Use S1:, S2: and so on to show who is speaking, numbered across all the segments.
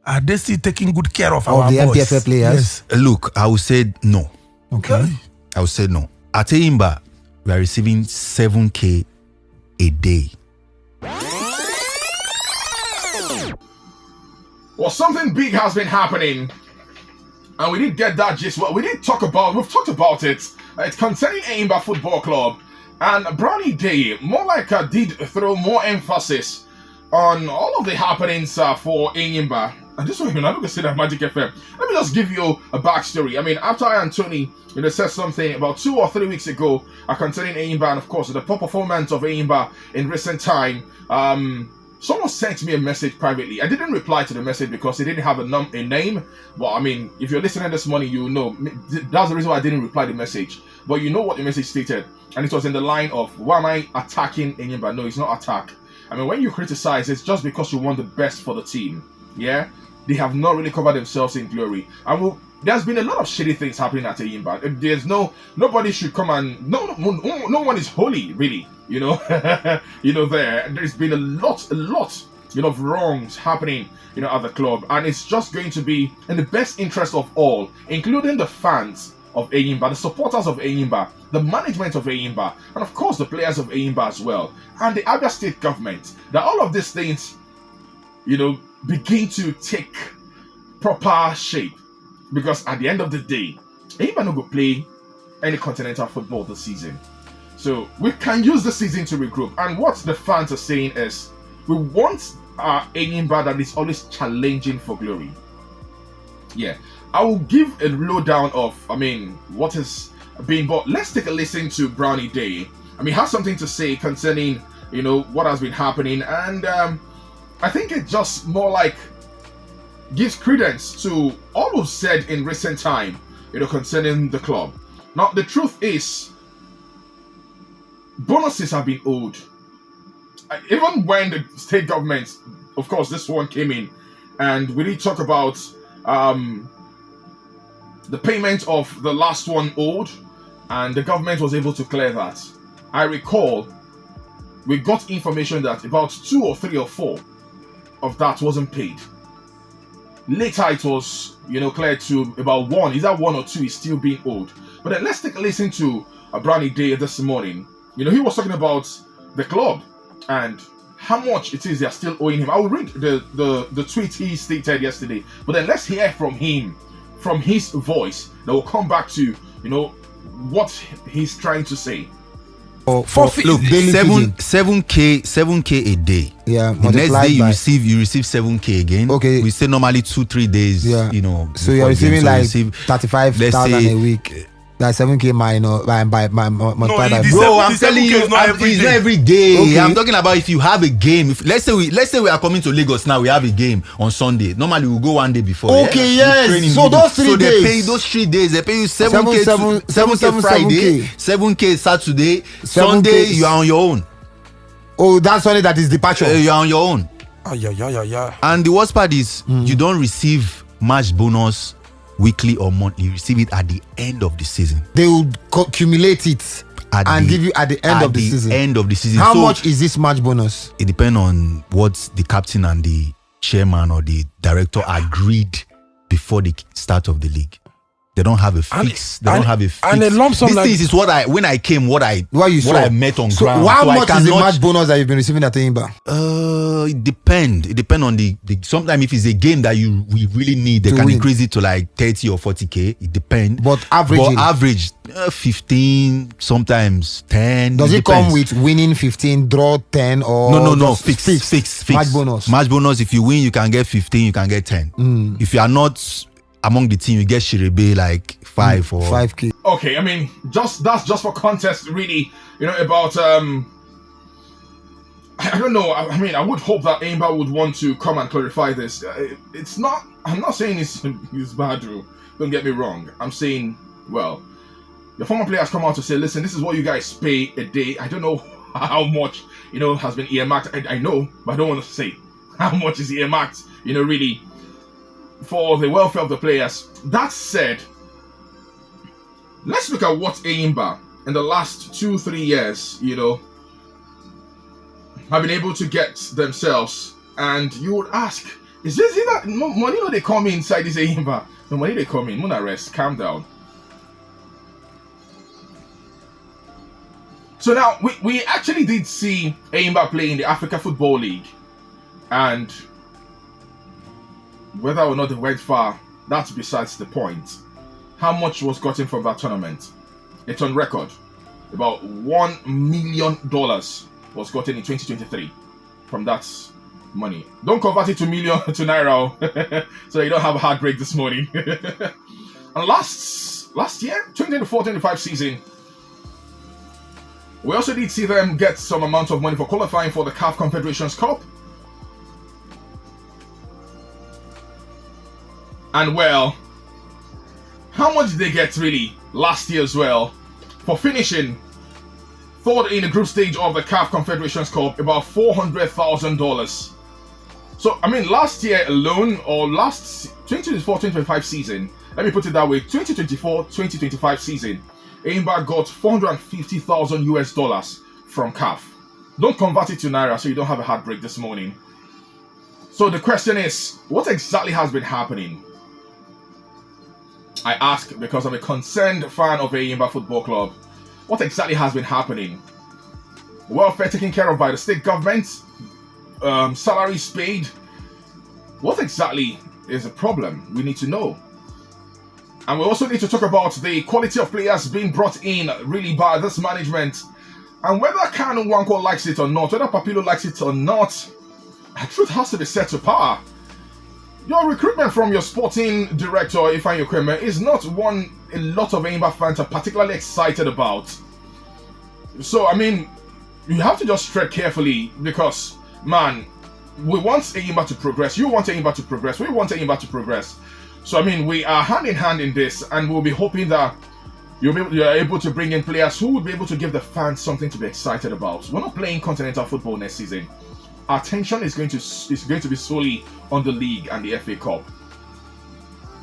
S1: Are they still taking good care of
S2: All
S1: our
S2: the
S1: boys?
S2: NPFL players?
S1: Yes.
S3: Look, I would say no.
S2: Okay.
S3: I would say no. At IDEYE, we are receiving 7K a day.
S4: Well, something big has been happening, and we did get that gist. Well, we've talked about it. It's concerning IDEYE Football Club, and Brownie Day more like did throw more emphasis on all of the happenings for IDEYE. And this one, I'm not going to say that Magic FM. Let me just give you a backstory. I mean, after Anthony, said something about 2 or 3 weeks ago concerning IDEYE, and of course the poor performance of IDEYE in recent time. Someone sent me a message privately. I didn't reply to the message because it didn't have a name. Well, I mean, if you're listening this morning, you know that's the reason why I didn't reply the message. But you know what the message stated, and it was in the line of, "Why am I attacking IDEYE?" No, it's not attack. I mean, when you criticize, it's just because you want the best for the team. Yeah, they have not really covered themselves in glory, and there's been a lot of shitty things happening at IDEYE. There's nobody should come and no one is holy, really. There's been a lot, of wrongs happening, at the club, and it's just going to be in the best interest of all, including the fans of IDEYE, the supporters of IDEYE, the management of IDEYE, and of course the players of IDEYE as well, and the Abia State government, that all of these things, begin to take proper shape, because at the end of the day, IDEYE no go play any continental football this season. So we can use the season to regroup. And what the fans are saying is, we want our IDEYE that is always challenging for glory. Yeah, I will give a lowdown of, what has been. But let's take a listen to Brownie Day. He has something to say concerning, what has been happening, and I think it just more like gives credence to all we've said in recent time, concerning the club. Now, the truth is, bonuses have been owed. Even when the state government, of course, this one came in, and we did talk about the payment of the last one owed, and the government was able to clear that. I recall we got information that about 2 or 3 or 4 of that wasn't paid. Later it was, cleared to about 1. Is that 1 or 2 is still being owed? But then let's take a listen to Brownie Day this morning. He was talking about the club and how much it is they're still owing him. I'll read the tweet he stated yesterday, but then let's hear from him, from his voice. Then we'll come back to, what he's trying to say.
S3: Look, 7K a day.
S2: Yeah,
S3: the next day you receive 7K again. Okay, we say normally 2-3 days. Yeah,
S2: so you're receiving like 35,000 a week. Like 7K by multiplied by.
S3: Bro, I'm telling you, it's not every day. Okay. I'm talking about if you have a game. Let's say we are coming to Lagos now. We have a game on Sunday. Normally we go one day before.
S2: Okay, yes. So those 3 days.
S3: They pay you those 3 days. They pay you 7K Friday, 7K Saturday, Sunday. You are on your own.
S2: Oh, that's Sunday. That is departure.
S3: You are on your own.
S1: Yeah.
S3: And the worst part is you don't receive match bonus weekly or monthly. You receive it at the end of the season.
S2: They will accumulate it and give you at the end of the season. How much is this match bonus?
S3: It depends on what the captain and the chairman or the director agreed before the start of the league. They don't have a fix.
S1: And a lump sum.
S3: This is what I met on ground.
S2: How much is the match bonus that you've been receiving at IDEYE?
S3: It depends. It depends on the. Sometimes if it's a game that we really need, they can increase it to like 30 or 40K. It depends.
S2: But average
S3: 15, sometimes 10.
S2: Does it come with winning 15, draw 10, or
S3: no? Fix.
S2: Match bonus.
S3: Match bonus. If you win, you can get 15. You can get 10. If you are not among the team, you get Shirebe like 5 or
S2: 5K.
S4: Okay, that's just for context, really. About I don't know. I would hope that IDEYE would want to come and clarify this. It's not. I'm not saying it's bad. Don't get me wrong. I'm saying, well, the former players come out to say, listen, this is what you guys pay a day. I don't know how much has been earmarked. I know, but I don't want to say how much is earmarked. Really, for the welfare of the players. That said, let's look at what IDEYE in the last 2-3 years, have been able to get themselves. And you would ask, It's just that money no they come inside this Eyimba. The money they come in. Muna rest. Calm down. So now we actually did see Eyimba play in the Africa Football League, and whether or not they went far, that's besides the point. How much was gotten from that tournament? It's on record. About $1 million was gotten in 2023 from that money. Don't convert it to million to naira, so you don't have a heartbreak this morning. And last year, 2024-25 season, we also did see them get some amount of money for qualifying for the CAF Confederations Cup. And well, how much did they get really last year as well for finishing third in the group stage of the CAF Confederations Cup? About $400,000. So, I mean, last year alone, or last 2024-2025 season, let me put it that way, 2024-2025 season, Eyimba got $450,000 from CAF. Don't convert it to naira so you don't have a heartbreak this morning. So the question is, what exactly has been happening? I ask because I'm a concerned fan of Eyimba Football Club. What exactly has been happening? Welfare taken care of by the state government? Salaries paid? What exactly is the problem? We need to know. And we also need to talk about the quality of players being brought in really by this management. And whether Kanu Nwankwo likes it or not, whether Papilo likes it or not, the truth has to be set to power. Your recruitment from your sporting director, Ifeanyi Okweme, is not one a lot of Eyimba fans are particularly excited about. So, I mean, you have to just tread carefully because, man, we want Eyimba to progress. You want Eyimba to progress. We want Eyimba to progress. So, I mean, we are hand in hand in this, and we'll be hoping that you're able to bring in players who will be able to give the fans something to be excited about. We're not playing continental football next season. Our attention is going to be solely on the league and the FA Cup.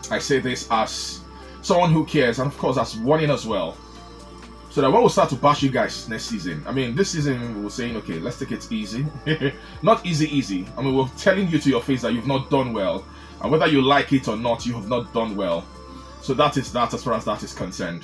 S4: I say this as someone who cares, and of course as warning as well. So that when we start to bash you guys next season, I mean, this season we're saying, okay, let's take it easy. Not easy. I mean, we're telling you to your face that you've not done well. And whether you like it or not, you have not done well. So that is that as far as that is concerned.